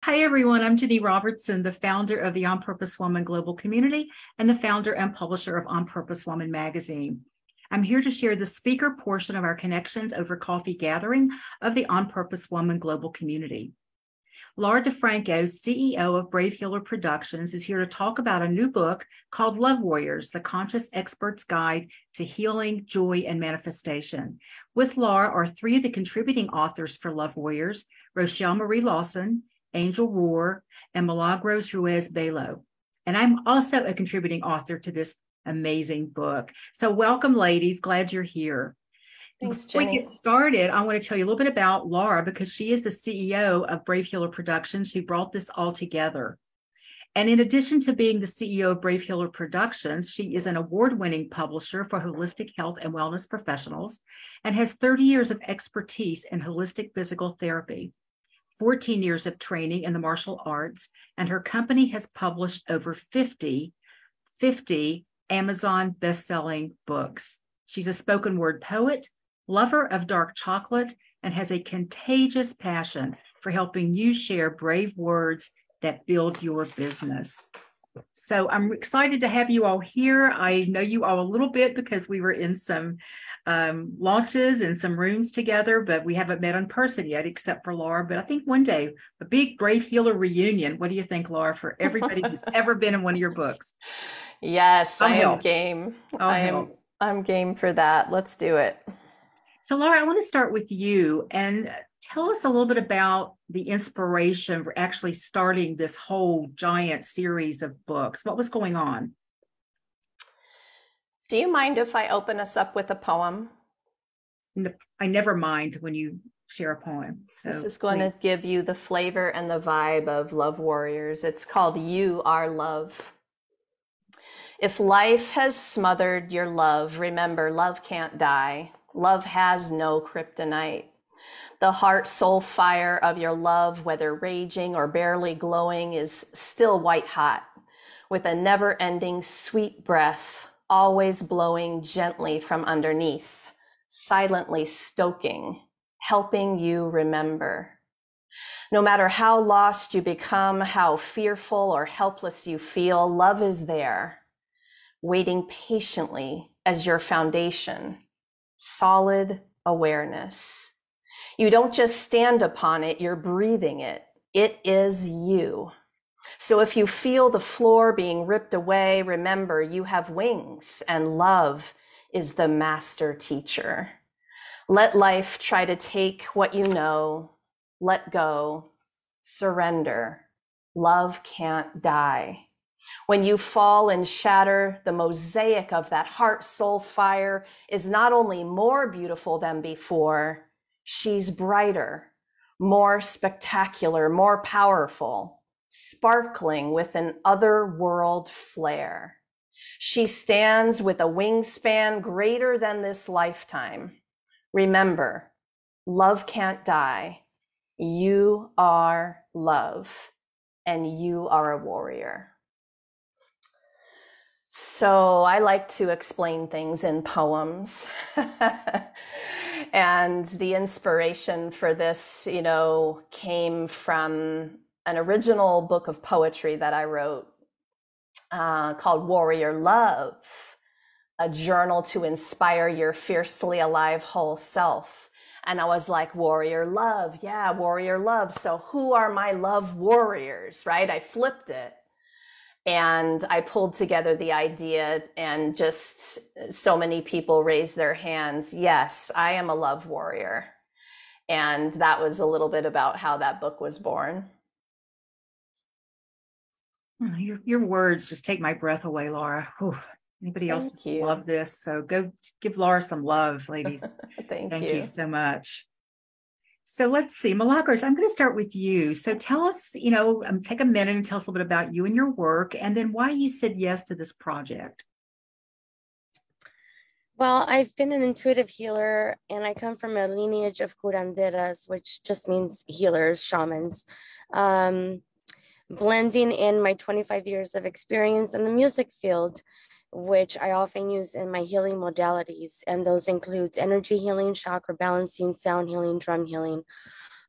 Hi, everyone. I'm Ginny Robertson, the founder of the On Purpose Woman Global Community and the founder and publisher of On Purpose Woman magazine. I'm here to share the speaker portion of our Connections Over Coffee gathering of the On Purpose Woman Global Community. Laura DeFranco, CEO of Brave Healer Productions, is here to talk about a new book called Love Warriors, the Conscious Expert's Guide to Healing, Joy, and Manifestation. With Laura are three of the contributing authors for Love Warriors, Rochel Marie Lawson, Angel Rohrer, and Milagros Ruiz Bello. And I'm also a contributing author to this amazing book. So welcome, ladies. Glad you're here. Thanks, Before Ginny. we get started, I want to tell you a little bit about Laura because she is the CEO of Brave Healer Productions who brought this all together. And in addition to being the CEO of Brave Healer Productions, she is an award-winning publisher for holistic health and wellness professionals and has 30 years of expertise in holistic physical therapy, 14 years of training in the martial arts, and her company has published over 50 Amazon best-selling books. She's a spoken word poet, lover of dark chocolate, and has a contagious passion for helping you share brave words that build your business. So I'm excited to have you all here. I know you all a little bit because we were in some launches and some rooms together, but we haven't met in person yet, except for Laura. But I think one day, a big Brave Healer reunion. What do you think, Laura, for everybody who's ever been in one of your books? Yes, I am help. game. Help. I'm game for that. Let's do it. So Laura, I want to start with you and tell us a little bit about the inspiration for actually starting this whole giant series of books. What was going on? Do you mind if I open us up with a poem? I never mind when you share a poem. So this is going to give you the flavor and the vibe of Love Warriors. It's called You Are Love. If life has smothered your love, remember love can't die. Love has no kryptonite. The heart soul fire of your love, whether raging or barely glowing, is still white hot, with a never-ending sweet breath, always blowing gently from underneath, silently stoking, helping you remember. No matter how lost you become, how fearful or helpless you feel, love is there, waiting patiently as your foundation, solid awareness. You don't just stand upon it, you're breathing it. It is you. So if you feel the floor being ripped away, remember you have wings and love is the master teacher. Let life try to take what you know, let go, surrender. Love can't die. When you fall and shatter, the mosaic of that heart soul fire is not only more beautiful than before, she's brighter, more spectacular, more powerful, sparkling with an otherworld flare. She stands with a wingspan greater than this lifetime. Remember, love can't die. You are love, and you are a warrior. So I like to explain things in poems. And the inspiration for this, came from an original book of poetry that I wrote called Warrior Love, a journal to inspire your fiercely alive whole self. And I was like, warrior love. Yeah, warrior love. So who are my love warriors, right? I flipped it. And I pulled together the idea, and just so many people raised their hands. Yes, I am a love warrior. And that was a little bit about how that book was born. Your words just take my breath away, Laura. Whew. Anybody else just love this? So go give Laura some love, ladies. Thank you so much. So let's see, Milagros, I'm going to start with you. So tell us, take a minute and tell us a little bit about you and your work, and then why you said yes to this project. Well, I've been an intuitive healer, and I come from a lineage of curanderas, which just means healers, shamans. Blending in my 25 years of experience in the music field, which I often use in my healing modalities. And those includes energy healing, chakra balancing, sound healing, drum healing,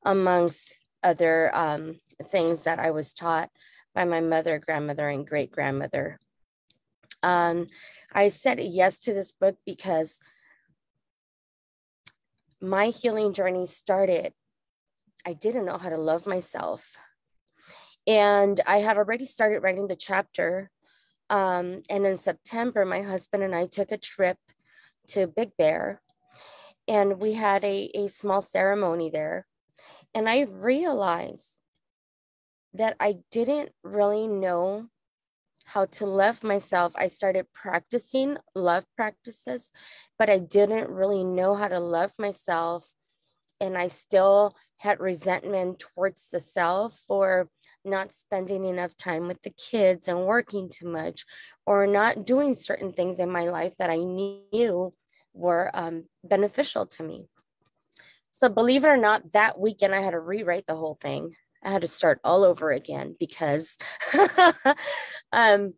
amongst other things that I was taught by my mother, grandmother, and great-grandmother. I said yes to this book because my healing journey started. I didn't know how to love myself. And I had already started writing the chapter. And in September, my husband and I took a trip to Big Bear, and we had a small ceremony there. And I realized that I didn't really know how to love myself. I started practicing love practices, but I didn't really know how to love myself. And I still had resentment towards the self for not spending enough time with the kids and working too much, or not doing certain things in my life that I knew were beneficial to me. So believe it or not, that weekend I had to rewrite the whole thing. I had to start all over again because I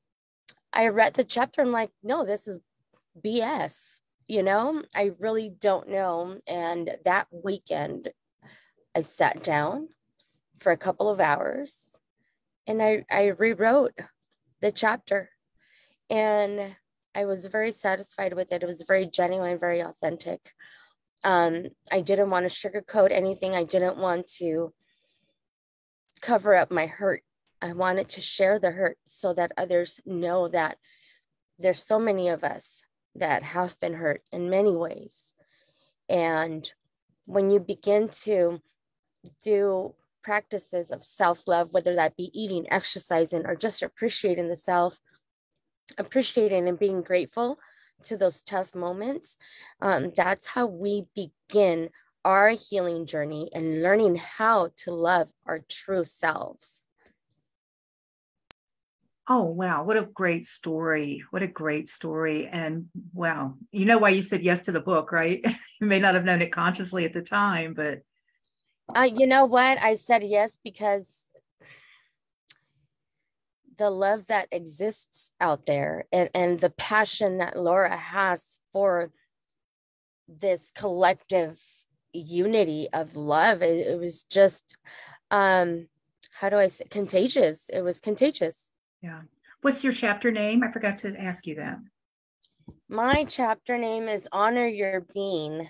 read the chapter and I'm like, no, this is BS. You know, I really don't know. And that weekend, I sat down for a couple of hours and I rewrote the chapter. And I was very satisfied with it. It was very genuine, very authentic. I didn't want to sugarcoat anything. I didn't want to cover up my hurt. I wanted to share the hurt so that others know that there's so many of us that have been hurt in many ways. And when you begin to do practices of self-love, whether that be eating, exercising, or just appreciating the self, appreciating and being grateful to those tough moments, that's how we begin our healing journey and learning how to love our true selves. Oh, wow. What a great story. What a great story. And wow, you know why you said yes to the book, right? You may not have known it consciously at the time, but. You know what? I said yes because the love that exists out there and the passion that Laura has for this collective unity of love, it was just, how do I say, contagious. It was contagious. Yeah. What's your chapter name? I forgot to ask you that. My chapter name is Honor Your Being.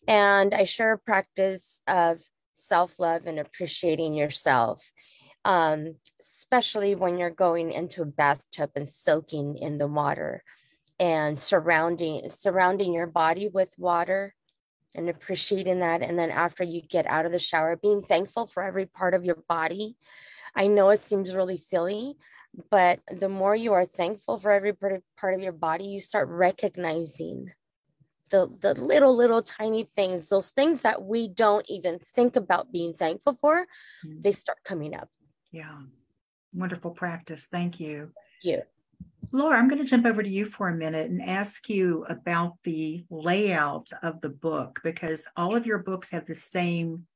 And I share a practice of self-love and appreciating yourself, especially when you're going into a bathtub and soaking in the water and surrounding your body with water and appreciating that. And then after you get out of the shower, being thankful for every part of your body. I know it seems really silly, but the more you are thankful for every part of your body, you start recognizing the little tiny things, those things that we don't even think about being thankful for, they start coming up. Yeah. Wonderful practice. Thank you. Thank you. Laura, I'm going to jump over to you for a minute and ask you about the layout of the book, because all of your books have the same,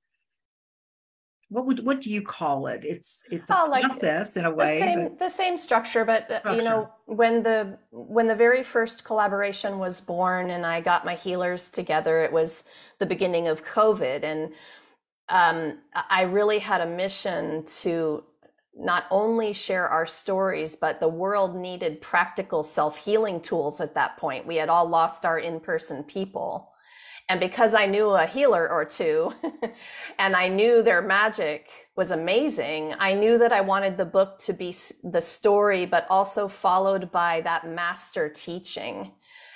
what do you call it? It's a process in a way. The same structure, but you know, when the very first collaboration was born and I got my healers together, it was the beginning of COVID, and I really had a mission to not only share our stories, but the world needed practical self-healing tools at that point. We had all lost our in-person people. And because I knew a healer or two and I knew their magic was amazing, I knew that I wanted the book to be the story, but also followed by that master teaching.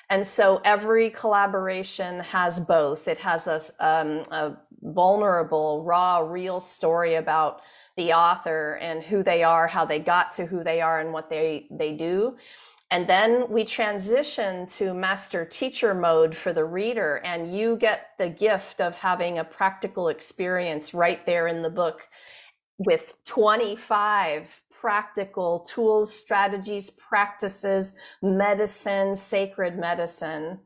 And so every collaboration has both. It has a vulnerable, raw, real story about the author and who they are, how they got to who they are and what they do. And then we transition to master teacher mode for the reader, and you get the gift of having a practical experience right there in the book with 25 practical tools, strategies, practices, medicine, sacred medicine.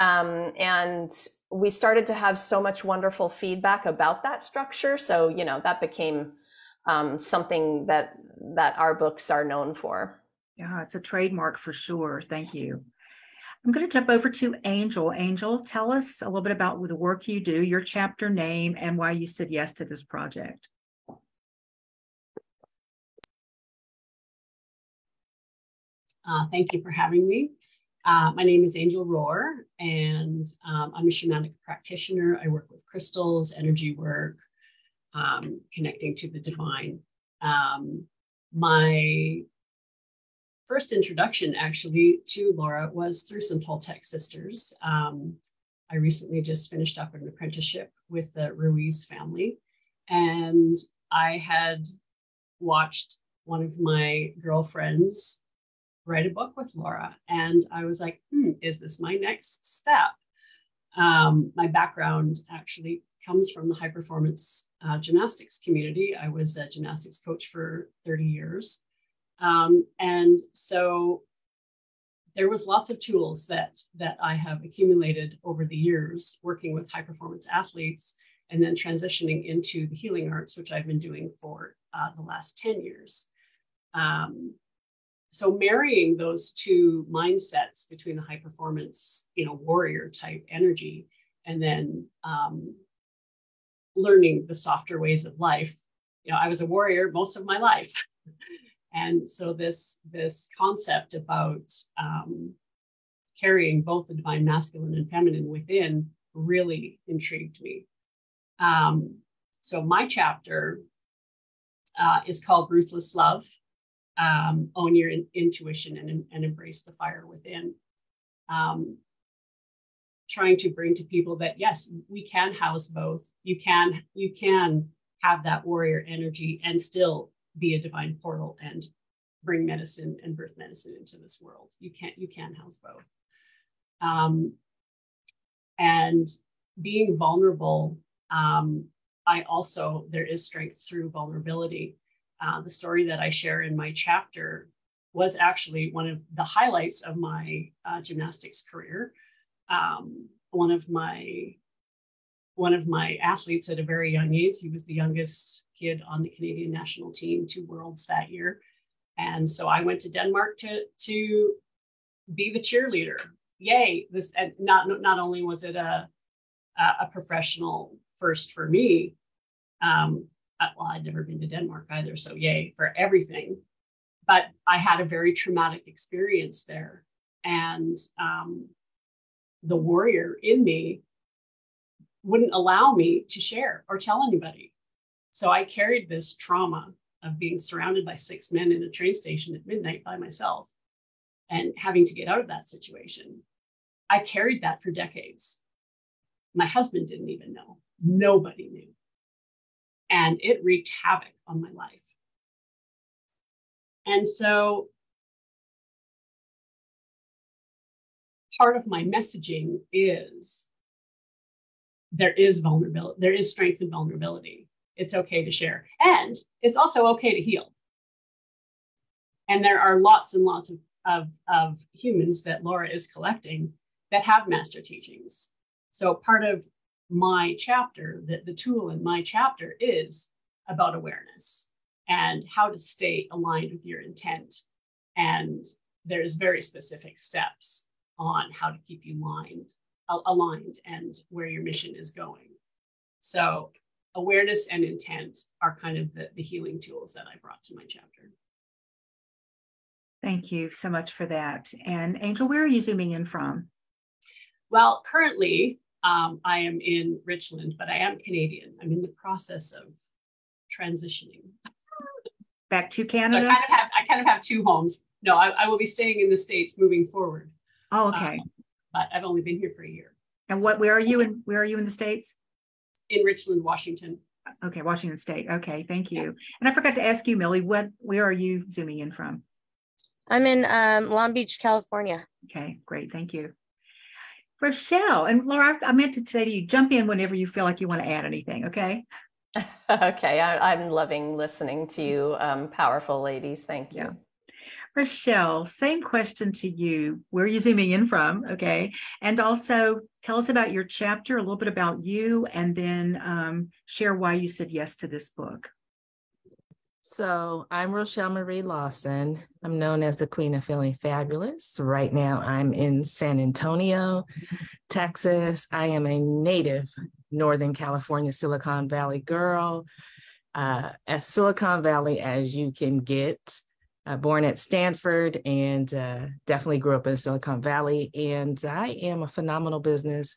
And we started to have so much wonderful feedback about that structure. So, you know, that became something that our books are known for. Yeah, it's a trademark for sure. Thank you. I'm going to jump over to Angel. Angel, tell us a little bit about the work you do, your chapter name, and why you said yes to this project. Thank you for having me. My name is Angel Rohrer, and I'm a shamanic practitioner. I work with crystals, energy work, connecting to the divine. My first introduction actually to Laura was through some Toltec sisters. I recently just finished up an apprenticeship with the Ruiz family, and I had watched one of my girlfriends write a book with Laura, and I was like, is this my next step? My background actually comes from the high performance gymnastics community. I was a gymnastics coach for 30 years. And so there was lots of tools that I have accumulated over the years working with high performance athletes, and then transitioning into the healing arts, which I've been doing for the last 10 years. So marrying those two mindsets between the high performance, warrior type energy, and then learning the softer ways of life. I was a warrior most of my life. And so this concept about carrying both the divine masculine and feminine within really intrigued me. So my chapter is called Ruthless Love. Own your intuition and embrace the fire within. Trying to bring to people that, yes, we can house both. You can have that warrior energy and still be a divine portal and bring medicine and birth medicine into this world. You can house both. And being vulnerable, there is strength through vulnerability. The story that I share in my chapter was actually one of the highlights of my gymnastics career. One of my athletes at a very young age, he was the youngest kid on the Canadian national team to Worlds that year. And so I went to Denmark to be the cheerleader. Yay. This, and not only was it a professional first for me, well, I'd never been to Denmark either, so yay for everything. But I had a very traumatic experience there. And the warrior in me wouldn't allow me to share or tell anybody. So I carried this trauma of being surrounded by 6 men in a train station at midnight by myself and having to get out of that situation. I carried that for decades. My husband didn't even know. Nobody knew. And it wreaked havoc on my life. And so part of my messaging is there is vulnerability, there is strength in vulnerability. It's okay to share. And it's also okay to heal. And there are lots and lots of humans that Laura is collecting that have master teachings. So part of my chapter, the tool in my chapter is about awareness and how to stay aligned with your intent. And there's very specific steps on how to keep you aligned and where your mission is going. So awareness and intent are kind of the healing tools that I brought to my chapter. Thank you so much for that. And Angel, where are you zooming in from? Well, currently, I am in Richland, but I am Canadian. I'm in the process of transitioning. Back to Canada? So I kind of have two homes. No, I will be staying in the States moving forward. Oh, okay. But I've only been here for a year. And where are you in the States? In Richland, Washington. Okay, Washington State. Okay, thank you. Yeah. And I forgot to ask you, Millie, where are you zooming in from? I'm in Long Beach, California. Okay, great. Thank you. Rochel and Laura, I meant to say to you, jump in whenever you feel like you want to add anything, okay? Okay, I'm loving listening to you, powerful ladies. Thank you. Yeah. Rochel, same question to you. Where are you zooming in from? Okay. And also tell us about your chapter, a little bit about you, and then share why you said yes to this book. So I'm Rochel Marie Lawson. I'm known as the Queen of Feeling Fabulous. Right now I'm in San Antonio, Texas. I am a native Northern California, Silicon Valley girl. As Silicon Valley as you can get. born at Stanford and definitely grew up in Silicon Valley. And I am a phenomenal business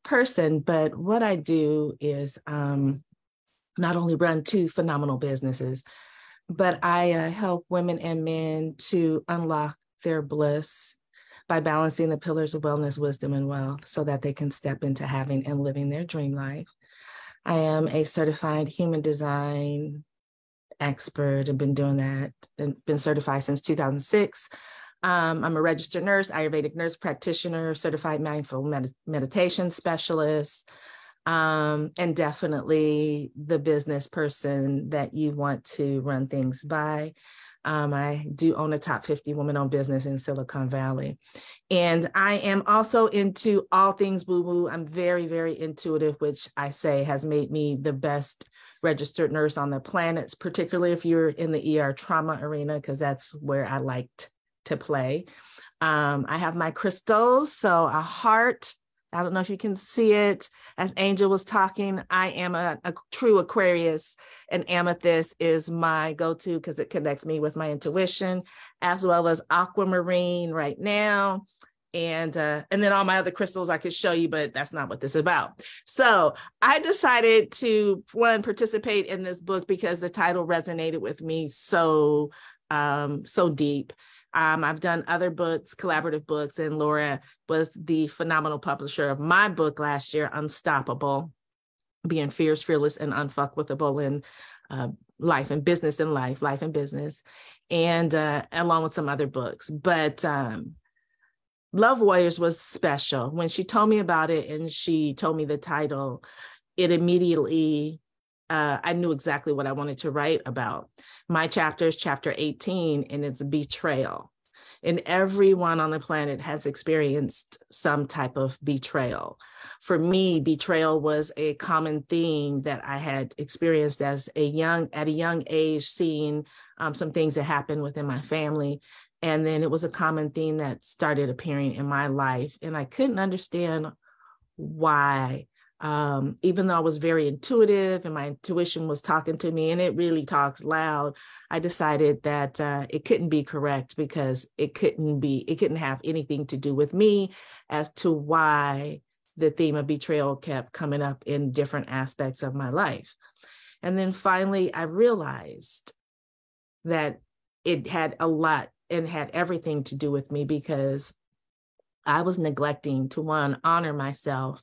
person, but what I do is not only run 2 phenomenal businesses, but I help women and men to unlock their bliss by balancing the pillars of wellness, wisdom, and wealth so that they can step into having and living their dream life. I am a certified human design expert and been doing that and been certified since 2006. I'm a registered nurse, Ayurvedic nurse practitioner, certified mindful meditation specialist, and definitely the business person that you want to run things by. I do own a top 50 women-owned business in Silicon Valley. And I am also into all things woo-woo. I'm very, very intuitive, which I say has made me the best registered nurse on the planet, particularly if you're in the ER trauma arena, because that's where I liked to play. I have my crystals, so a heart. I don't know if you can see it. As Angel was talking, I am a true Aquarius, and amethyst is my go-to because it connects me with my intuition, as well as aquamarine right now. And then all my other crystals I could show you, but that's not what this is about. So I decided to, one, participate in this book because the title resonated with me so deep. I've done other books, collaborative books, and Laura was the phenomenal publisher of my book last year, Unstoppable, Being Fierce, Fearless, and Unfuckwithable in Life and Business and Life and Business, and along with some other books. But Love Warriors was special. When she told me about it and she told me the title, it immediately, I knew exactly what I wanted to write about. My chapter is chapter 18, and it's betrayal. And everyone on the planet has experienced some type of betrayal. For me, betrayal was a common theme that I had experienced at a young age, seeing some things that happened within my family. And then it was a common theme that started appearing in my life. And I couldn't understand why. Even though I was very intuitive and my intuition was talking to me, and it really talks loud, I decided that it couldn't be correct because it couldn't have anything to do with me as to why the theme of betrayal kept coming up in different aspects of my life. And then finally, I realized that it had a lot and had everything to do with me because I was neglecting to, one, honor myself,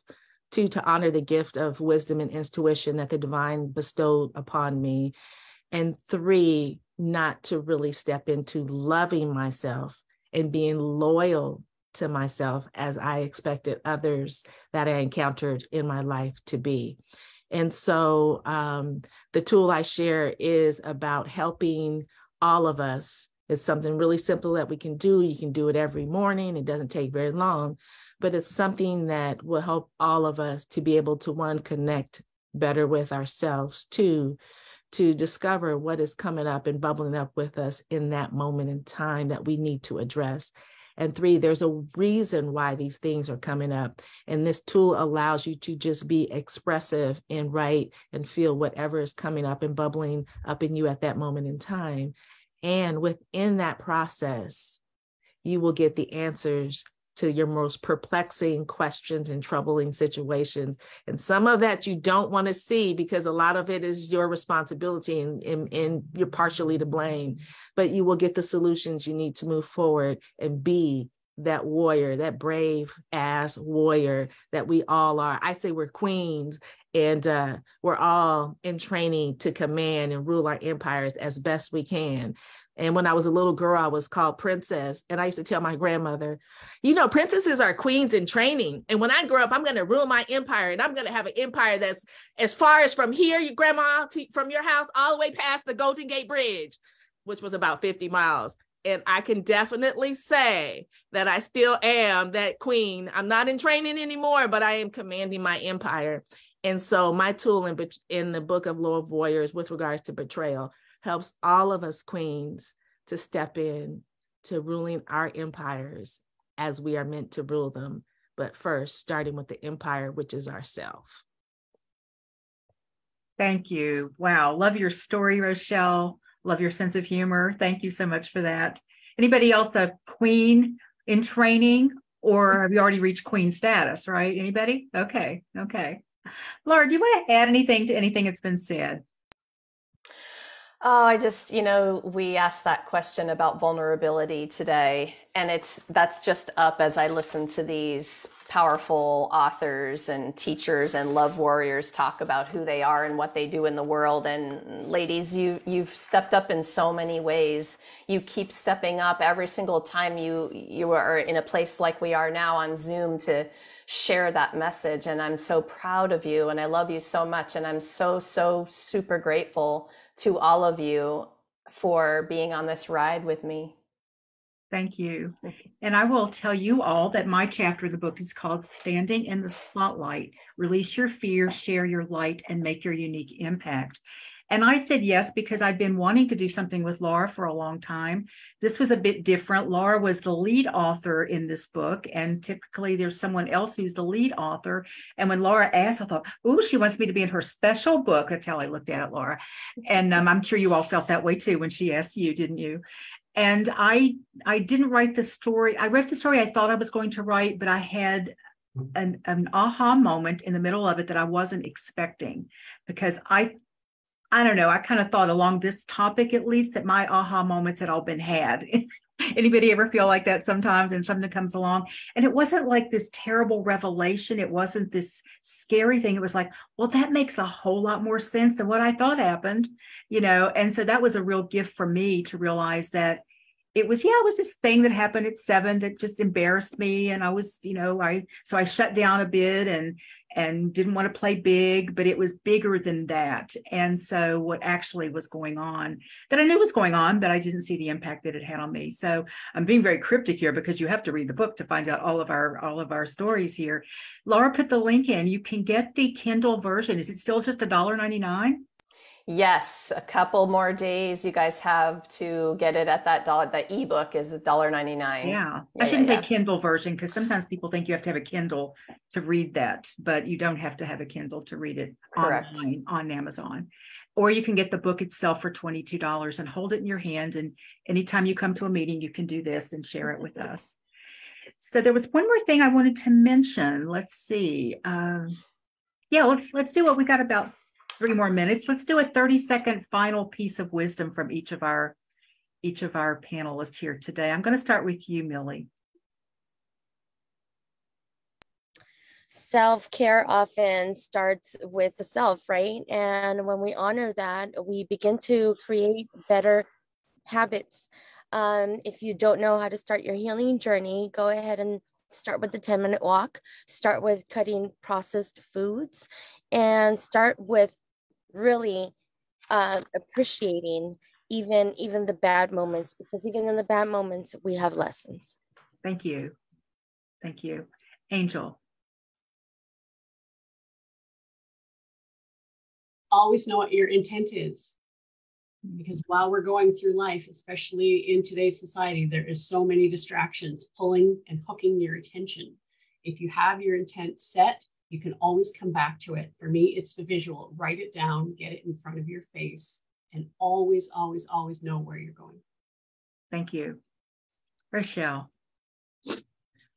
2, to honor the gift of wisdom and intuition that the divine bestowed upon me, and 3, not to really step into loving myself and being loyal to myself as I expected others that I encountered in my life to be. And so the tool I share is about helping all of us. It's something really simple that we can do. You can do it every morning. It doesn't take very long, but it's something that will help all of us to be able to, 1, connect better with ourselves, 2, to discover what is coming up and bubbling up with us in that moment in time that we need to address. And 3, there's a reason why these things are coming up. And this tool allows you to just be expressive and write and feel whatever is coming up and bubbling up in you at that moment in time. And within that process, you will get the answers to your most perplexing questions and troubling situations. And some of that you don't want to see because a lot of it is your responsibility and you're partially to blame, but you will get the solutions you need to move forward and be that warrior, that brave ass warrior that we all are. I say we're queens, and we're all in training to command and rule our empires as best we can. And when I was a little girl, I was called princess. And I used to tell my grandmother, you know, princesses are queens in training. And when I grow up, I'm going to rule my empire. And I'm going to have an empire that's as far as from here, your grandma, from your house, all the way past the Golden Gate Bridge, which was about 50 miles. And I can definitely say that I still am that queen. I'm not in training anymore, but I am commanding my empire. And so my tool in the book of Love Warriors with regards to betrayal helps all of us queens to step in to ruling our empires as we are meant to rule them. But first, starting with the empire, which is ourself. Thank you. Wow. Love your story, Rochel. Love your sense of humor. Thank you so much for that. Anybody else a queen in training, or have you already reached queen status, right? Anybody? Okay. Laura, do you want to add anything to anything that's been said? Oh, I just, we asked that question about vulnerability today, and that's just up as I listen to these powerful authors and teachers and love warriors talk about who they are and what they do in the world. And ladies, you've stepped up in so many ways. You keep stepping up every single time you are in a place like we are now on Zoom to share that message. And I'm so proud of you, and I love you so much. And I'm so super grateful to all of you for being on this ride with me. Thank you. And I will tell you all that my chapter of the book is called Standing in the Spotlight. Release your fear, share your light, and make your unique impact. And I said yes because I've been wanting to do something with Laura for a long time. This was a bit different. Laura was the lead author in this book, and typically there's someone else who's the lead author. And when Laura asked, I thought, ooh, she wants me to be in her special book. That's how I looked at it, Laura. And I'm sure you all felt that way too when she asked you, didn't you? And I didn't write the story. I wrote the story I thought I was going to write, but I had an aha moment in the middle of it that I wasn't expecting, because I don't know, I kind of thought along this topic, at least, that my aha moments had all been had. Anybody ever feel like that sometimes, and something comes along and it wasn't like this terrible revelation? It wasn't this scary thing. It was like, well, that makes a whole lot more sense than what I thought happened, And so that was a real gift for me to realize that it was this thing that happened at 7 that just embarrassed me. And I was, so I shut down a bit and didn't want to play big, but it was bigger than that. And so what actually was going on that I knew was going on, but I didn't see the impact that it had on me. So I'm being very cryptic here because you have to read the book to find out all of our stories here. Laura put the link in. You can get the Kindle version. Is it still just $1.99? Yes, a couple more days you guys have to get it at that dollar. The ebook is $1.99. Yeah, I shouldn't say Kindle version, because sometimes people think you have to have a Kindle to read that, but you don't have to have a Kindle to read it. Correct. Online on Amazon. Or you can get the book itself for $22 and hold it in your hand. And anytime you come to a meeting, you can do this and share it with us. So there was one more thing I wanted to mention. Let's see. Let's do what we got about 3 more minutes. Let's do a 30-second final piece of wisdom from each of our panelists here today. I'm going to start with you, Millie. Self-care often starts with the self, right? And when we honor that, we begin to create better habits. If you don't know how to start your healing journey, go ahead and start with the 10-minute walk, start with cutting processed foods, and start with really appreciating even the bad moments, because even in the bad moments, we have lessons. Thank you. Angel. Always know what your intent is, because while we're going through life, especially in today's society, there is so many distractions pulling and hooking your attention. If you have your intent set, you can always come back to it. For me, it's the visual. Write it down, get it in front of your face, and always know where you're going. Thank you. Rochel.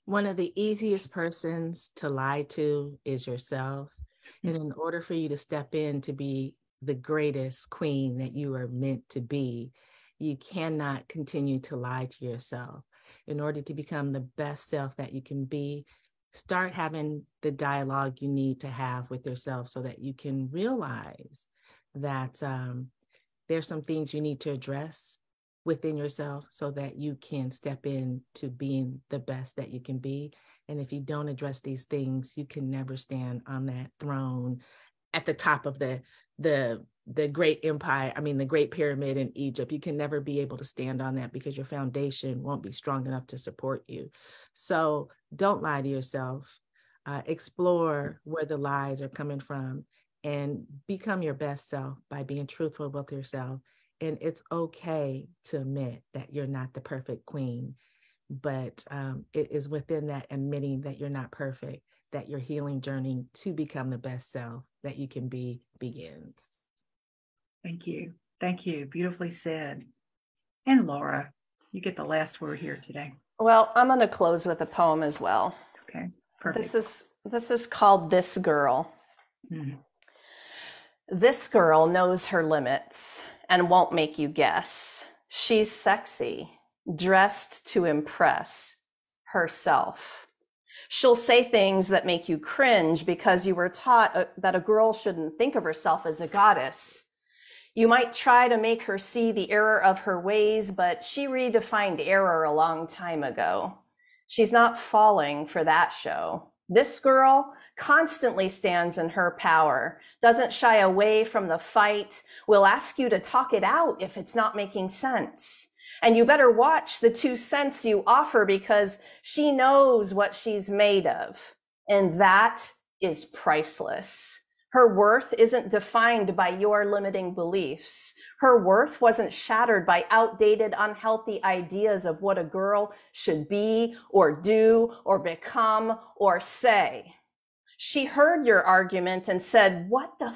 One of the easiest persons to lie to is yourself. And in order for you to step in to be the greatest queen that you are meant to be, you cannot continue to lie to yourself. In order to become the best self that you can be, start having the dialogue you need to have with yourself so that you can realize that there's some things you need to address within yourself so that you can step into being the best that you can be. And if you don't address these things, you can never stand on that throne at the top of the great empire, the Great Pyramid in Egypt. You can never be able to stand on that because your foundation won't be strong enough to support you. So don't lie to yourself. Explore where the lies are coming from and become your best self by being truthful with yourself. And it's okay to admit that you're not the perfect queen, but it is within that admitting that you're not perfect that your healing journey to become the best self that you can be begins. Thank you. Thank you. Beautifully said. And Laura, you get the last word here today. Well, I'm going to close with a poem as well. Okay, perfect. This is called This Girl. Mm. This girl knows her limits and won't make you guess. She's sexy, dressed to impress herself. She'll say things that make you cringe because you were taught that a girl shouldn't think of herself as a goddess. You might try to make her see the error of her ways, but she redefined error a long time ago. She's not falling for that show. This girl constantly stands in her power, doesn't shy away from the fight, will ask you to talk it out if it's not making sense. And you better watch the 2 cents you offer because she knows what she's made of. And that is priceless. Her worth isn't defined by your limiting beliefs. Her worth wasn't shattered by outdated, unhealthy ideas of what a girl should be or do or become or say. She heard your argument and said, what the?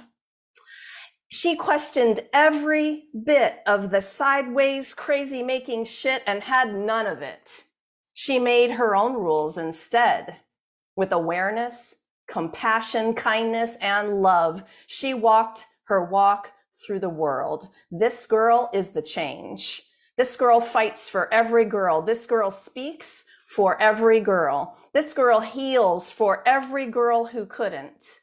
She questioned every bit of the sideways, crazy making shit and had none of it. She made her own rules instead. With awareness, compassion, kindness, and love, she walked her walk through the world. This girl is the change. This girl fights for every girl. This girl speaks for every girl. This girl heals for every girl who couldn't.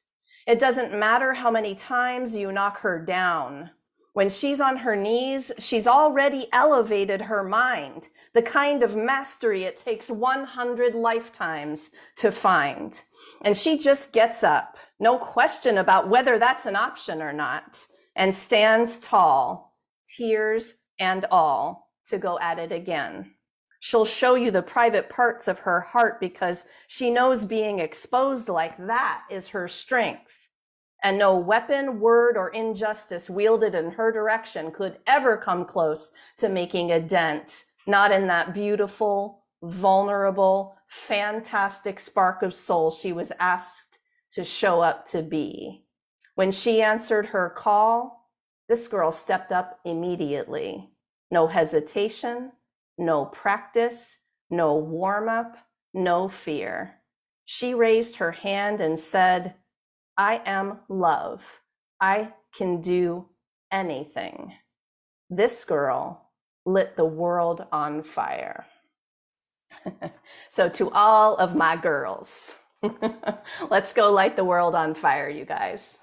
It doesn't matter how many times you knock her down. When she's on her knees, she's already elevated her mind, the kind of mastery it takes 100 lifetimes to find. And she just gets up, no question about whether that's an option or not, and stands tall, tears and all, to go at it again. She'll show you the private parts of her heart because she knows being exposed like that is her strength. And no weapon, word, or injustice wielded in her direction could ever come close to making a dent, not in that beautiful, vulnerable, fantastic spark of soul she was asked to show up to be. When she answered her call, this girl stepped up immediately. No hesitation, no practice, no warm-up, no fear. She raised her hand and said, I am love. I can do anything. This girl lit the world on fire. So to all of my girls, let's go light the world on fire, you guys.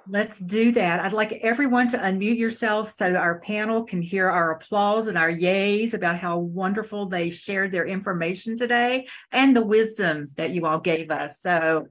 Let's do that. I'd like everyone to unmute yourselves so our panel can hear our applause and our yays about how wonderful they shared their information today and the wisdom that you all gave us. So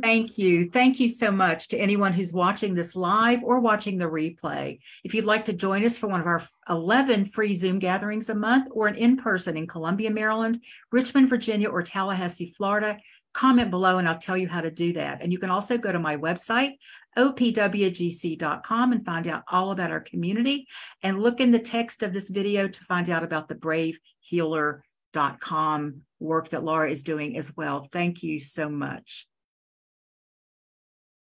thank you. Thank you so much to anyone who's watching this live or watching the replay. If you'd like to join us for one of our 11 free Zoom gatherings a month or an in-person in Columbia, Maryland, Richmond, Virginia, or Tallahassee, Florida, comment below and I'll tell you how to do that. And you can also go to my website, OPWGC.com, and find out all about our community, and look in the text of this video to find out about the bravehealer.com work that Laura is doing as well. Thank you so much.